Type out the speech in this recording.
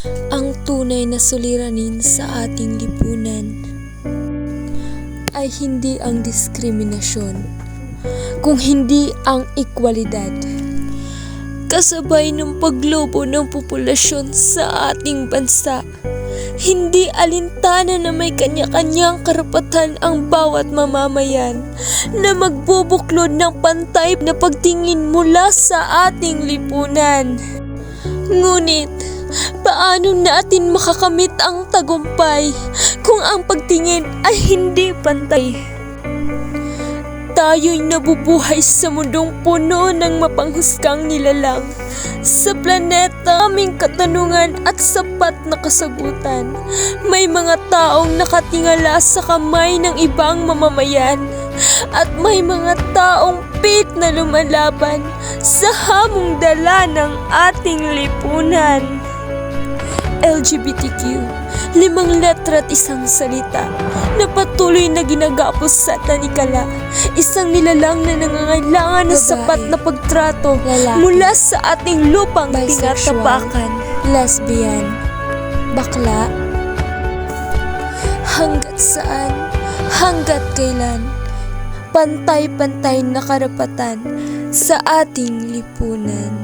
Ang tunay na suliranin sa ating lipunan ay hindi ang diskriminasyon, kung hindi ang ekwalidad. Kasabay ng paglobo ng populasyon sa ating bansa, hindi alintana na may kanya-kanyang karapatan ang bawat mamamayan na magbubuklod ng pantay na pagtingin mula sa ating lipunan. Ngunit, paano natin makakamit ang tagumpay kung ang pagtingin ay hindi pantay? Tayo'y nabubuhay sa mundong puno ng mapanghusgang nilalang. Sa planeta, aming katanungan at sapat na kasagutan. May mga taong nakatingala sa kamay ng ibang mamamayan. At may mga taong pit na lumalaban sa hamong dala ng ating lipunan. LGBTQ, 5 letra at 1 salita na patuloy na ginagapos sa tanikala. Isang nilalang na nangangailangan ng sapat na pagtrato mula sa ating lupang tinatapakan. Lesbian, bakla, hanggat saan, hanggat kailan, pantay-pantay na karapatan sa ating lipunan.